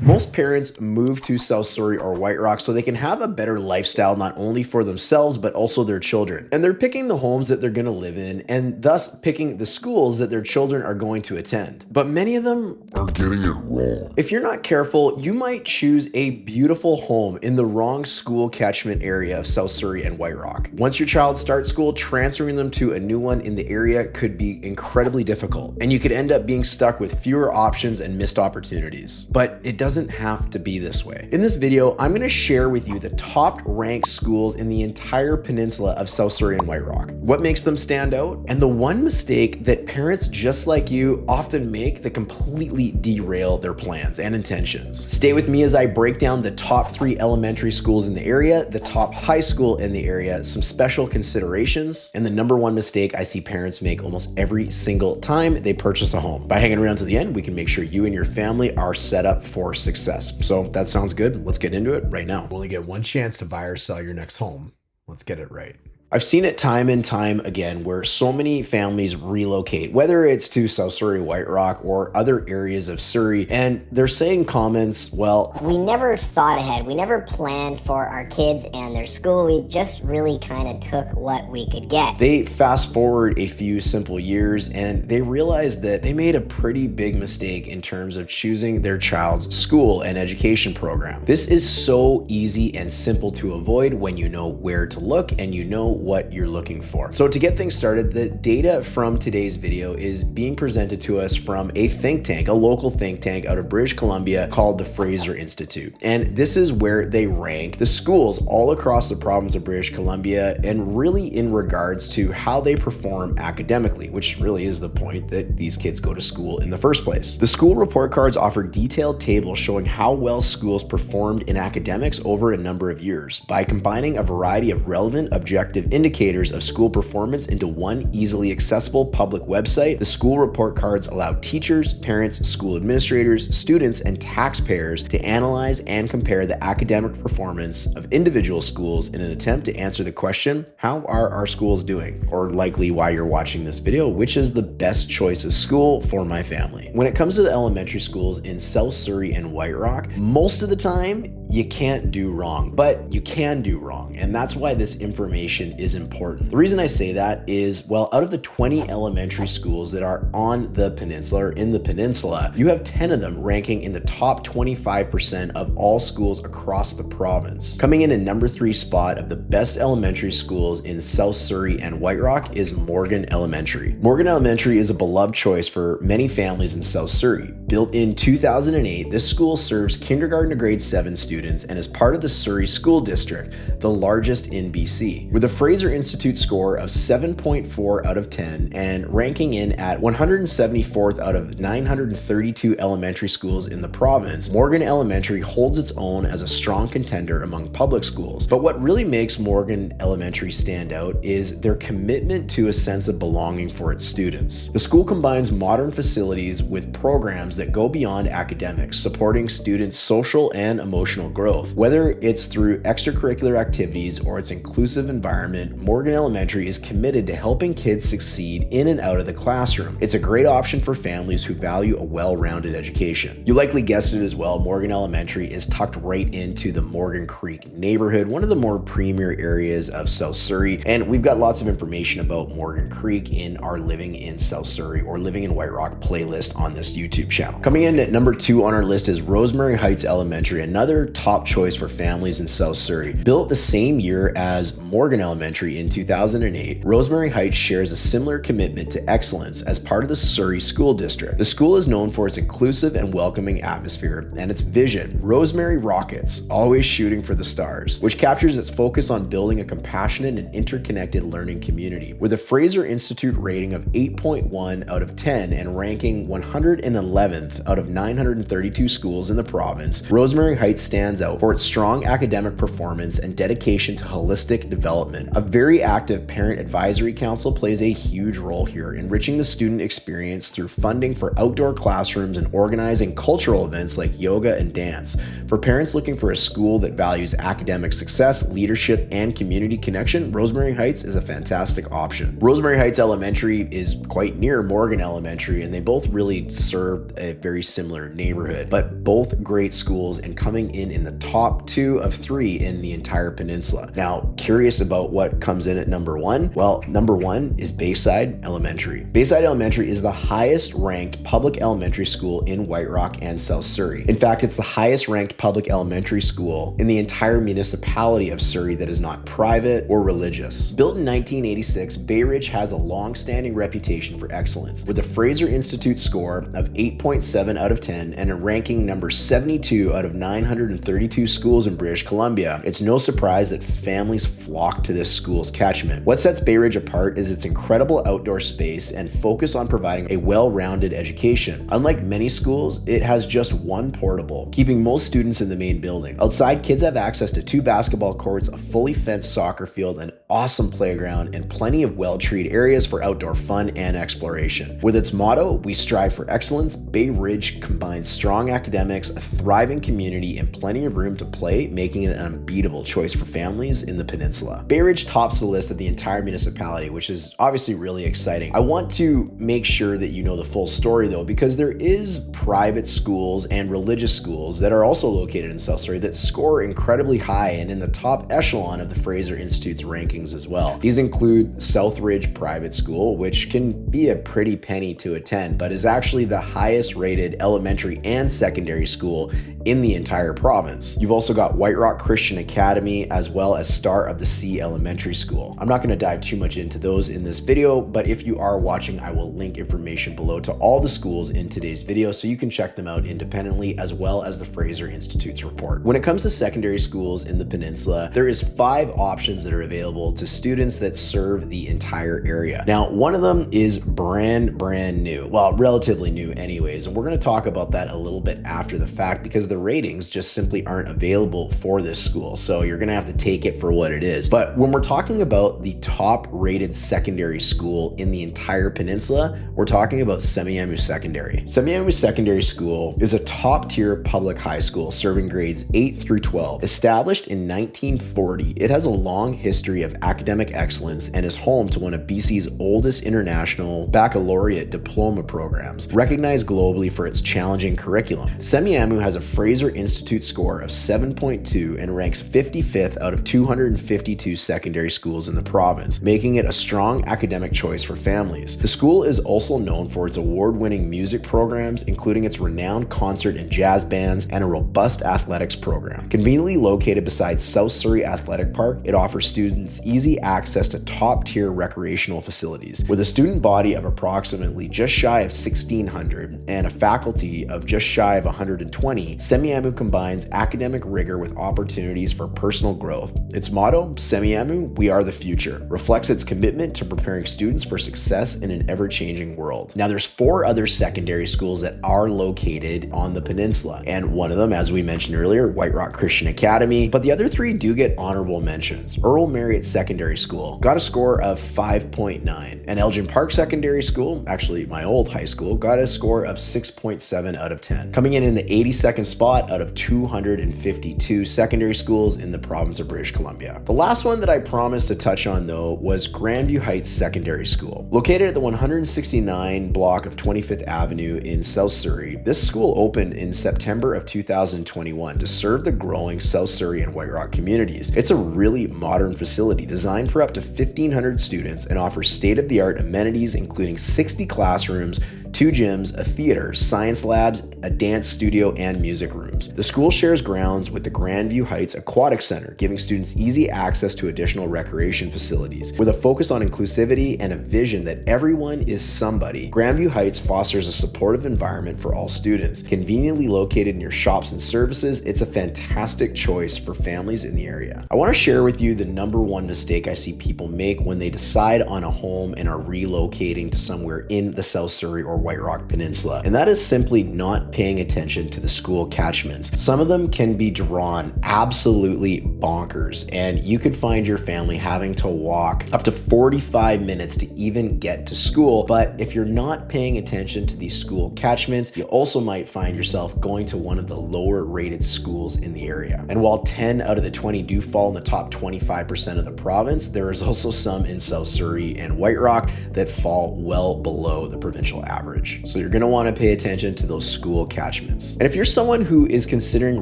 Most parents move to South Surrey or White Rock so they can have a better lifestyle not only for themselves but also their children. And they're picking the homes that they're going to live in and thus picking the schools that their children are going to attend. But many of them are getting it wrong. If you're not careful, you might choose a beautiful home in the wrong school catchment area of South Surrey and White Rock. Once your child starts school, transferring them to a new one in the area could be incredibly difficult, and you could end up being stuck with fewer options and missed opportunities. But it doesn't have to be this way. In this video, I'm going to share with you the top ranked schools in the entire peninsula of South Surrey and White Rock, what makes them stand out, and the one mistake that parents just like you often make that completely derail their plans and intentions. Stay with me as I break down the top 3 elementary schools in the area, the top high school in the area, some special considerations, and the #1 mistake I see parents make almost every single time they purchase a home. By hanging around to the end, we can make sure you and your family are set up for success. So that sounds good. Let's get into it right now. You only get one chance to buy or sell your next home. Let's get it right. I've seen it time and time again where so many families relocate, whether it's to South Surrey, White Rock, or other areas of Surrey, and they're saying comments, well, we never thought ahead. We never planned for our kids and their school. We just really kind of took what we could get. They fast forward a few simple years and they realize that they made a pretty big mistake in terms of choosing their child's school and education program. This is so easy and simple to avoid when you know where to look and you know what you're looking for. So to get things started, the data from today's video is being presented to us from a think tank, a local think tank out of British Columbia called the Fraser Institute. And this is where they rank the schools all across the province of British Columbia and really in regards to how they perform academically, which really is the point that these kids go to school in the first place. The school report cards offer detailed tables showing how well schools performed in academics over a number of years. By combining a variety of relevant, objective indicators of school performance into one easily accessible public website, the school report cards allow teachers, parents, school administrators, students, and taxpayers to analyze and compare the academic performance of individual schools in an attempt to answer the question, how are our schools doing? Or likely why you're watching this video, which is the best choice of school for my family? When it comes to the elementary schools in South Surrey and White Rock, most of the time, you can't do wrong, but you can do wrong. And that's why this information is important. The reason I say that is, well, out of the 20 elementary schools that are on the peninsula or in the peninsula, you have 10 of them ranking in the top 25% of all schools across the province. Coming in at #3 spot of the best elementary schools in South Surrey and White Rock is Morgan Elementary. Morgan Elementary is a beloved choice for many families in South Surrey. Built in 2008, this school serves kindergarten to grade 7 students and is part of the Surrey School District, the largest in BC. With a Fraser Institute score of 7.4 out of 10 and ranking in at 174th out of 932 elementary schools in the province, Morgan Elementary holds its own as a strong contender among public schools. But what really makes Morgan Elementary stand out is their commitment to a sense of belonging for its students. The school combines modern facilities with programs that go beyond academics, supporting students' social and emotional growth. Whether it's through extracurricular activities or its inclusive environment, Morgan Elementary is committed to helping kids succeed in and out of the classroom. It's a great option for families who value a well-rounded education. You likely guessed it as well, Morgan Elementary is tucked right into the Morgan Creek neighborhood, one of the more premier areas of South Surrey, and we've got lots of information about Morgan Creek in our Living in South Surrey or Living in White Rock playlist on this YouTube channel. Coming in at #2 on our list is Rosemary Heights Elementary, another top choice for families in South Surrey. Built the same year as Morgan Elementary in 2008, Rosemary Heights shares a similar commitment to excellence as part of the Surrey School District. The school is known for its inclusive and welcoming atmosphere and its vision, Rosemary Rockets, always shooting for the stars, which captures its focus on building a compassionate and interconnected learning community. With a Fraser Institute rating of 8.1 out of 10 and ranking 111th out of 932 schools in the province, Rosemary Heights stands stands out for its strong academic performance and dedication to holistic development. A very active parent advisory council plays a huge role here, enriching the student experience through funding for outdoor classrooms and organizing cultural events like yoga and dance. For parents looking for a school that values academic success, leadership, and community connection, Rosemary Heights is a fantastic option. Rosemary Heights Elementary is quite near Morgan Elementary, and they both really serve a very similar neighborhood, but both great schools and coming in the top 2 of 3 in the entire peninsula. Now, curious about what comes in at number 1? Well, number 1 is Bayside Elementary. Bayside Elementary is the highest ranked public elementary school in White Rock and South Surrey. In fact, it's the highest ranked public elementary school in the entire municipality of Surrey that is not private or religious. Built in 1986, Bayridge has a long-standing reputation for excellence, with a Fraser Institute score of 8.7 out of 10 and a ranking number 72 out of 932 schools in British Columbia. It's no surprise that families flock to this school's catchment. What sets Bayridge apart is its incredible outdoor space and focus on providing a well-rounded education. Unlike many schools, it has just one portable, keeping most students in the main building. Outside, kids have access to 2 basketball courts, a fully fenced soccer field, an awesome playground, and plenty of well-treated areas for outdoor fun and exploration. With its motto, "We strive for excellence," Bayridge combines strong academics, a thriving community, and plenty of room to play, making it an unbeatable choice for families in the peninsula. Bayridge tops the list of the entire municipality, which is obviously really exciting. I want to make sure that you know the full story though, because there is private schools and religious schools that are also located in South Surrey that score incredibly high and in the top echelon of the Fraser Institute's rankings as well. These include Southridge Private School, which can be a pretty penny to attend, but is actually the highest rated elementary and secondary school in the entire province. You've also got White Rock Christian Academy, as well as Star of the Sea Elementary School. I'm not going to dive too much into those in this video, but if you are watching, I will link information below to all the schools in today's video so you can check them out independently, as well as the Fraser Institute's report. When it comes to secondary schools in the peninsula, there is 5 options that are available to students that serve the entire area. Now, one of them is brand new. Well, relatively new anyways, and we're going to talk about that a little bit after the fact because the ratings just simply aren't available for this school. So you're going to have to take it for what it is. But when we're talking about the top rated secondary school in the entire peninsula, we're talking about Semiahmoo Secondary. Semiahmoo Secondary School is a top tier public high school serving grades 8 through 12. Established in 1940, it has a long history of academic excellence and is home to one of BC's oldest international baccalaureate diploma programs, recognized globally for its challenging curriculum. Semiahmoo has a Fraser Institute score of 7.2 and ranks 55th out of 252 secondary schools in the province, making it a strong academic choice for families. The school is also known for its award-winning music programs, including its renowned concert and jazz bands and a robust athletics program. Conveniently located beside South Surrey Athletic Park, it offers students easy access to top-tier recreational facilities. With a student body of approximately just shy of 1,600 and a faculty of just shy of 120, Semiahmoo combines academic rigor with opportunities for personal growth. Its motto, "Semiahmoo, we are the future," reflects its commitment to preparing students for success in an ever-changing world. Now, there's 4 other secondary schools that are located on the peninsula, and one of them, as we mentioned earlier, White Rock Christian Academy, but the other 3 do get honorable mentions. Earl Marriott Secondary School got a score of 5.9, and Elgin Park Secondary School, actually my old high school, got a score of 6.7 out of 10, coming in the 82nd spot out of 252 secondary schools in the province of British Columbia. The last one that I promised to touch on though was Grandview Heights Secondary School. Located at the 169 block of 25th Avenue in South Surrey, this school opened in September of 2021 to serve the growing South Surrey and White Rock communities. It's a really modern facility designed for up to 1,500 students and offers state-of-the-art amenities including 60 classrooms, 2 gyms, a theater, science labs, a dance studio, and music rooms. The school shares grounds with the Grandview Heights Aquatic Center, giving students easy access to additional recreation facilities. With a focus on inclusivity and a vision that everyone is somebody, Grandview Heights fosters a supportive environment for all students. Conveniently located near shops and services, it's a fantastic choice for families in the area. I want to share with you the #1 mistake I see people make when they decide on a home and are relocating to somewhere in the South Surrey or White Rock Peninsula. And that is simply not paying attention to the school catchments. Some of them can be drawn absolutely bonkers, and you could find your family having to walk up to 45 minutes to even get to school. But if you're not paying attention to these school catchments, you also might find yourself going to one of the lower rated schools in the area. And while 10 out of the 20 do fall in the top 25% of the province, there is also some in South Surrey and White Rock that fall well below the provincial average. So you're gonna wanna pay attention to those school catchments. And if you're someone who is considering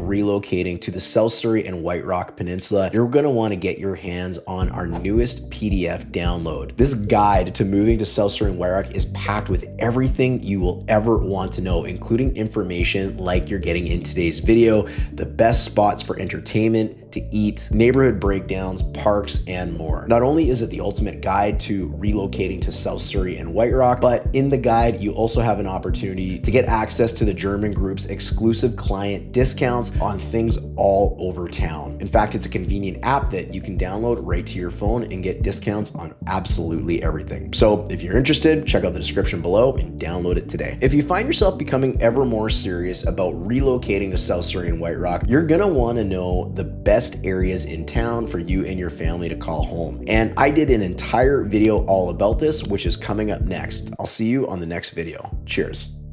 relocating to the South Surrey and White Rock Peninsula, you're gonna wanna get your hands on our newest PDF download. This guide to moving to South Surrey and White Rock is packed with everything you will ever want to know, including information like you're getting in today's video, the best spots for entertainment, to eat, neighborhood breakdowns, parks, and more. Not only is it the ultimate guide to relocating to South Surrey and White Rock, but in the guide, you also have an opportunity to get access to the German group's exclusive client discounts on things all over town. In fact, it's a convenient app that you can download right to your phone and get discounts on absolutely everything. So if you're interested, check out the description below and download it today. If you find yourself becoming ever more serious about relocating to South Surrey and White Rock, you're gonna wanna know the best areas in town for you and your family to call home. And I did an entire video all about this, which is coming up next. I'll see you on the next video. Cheers.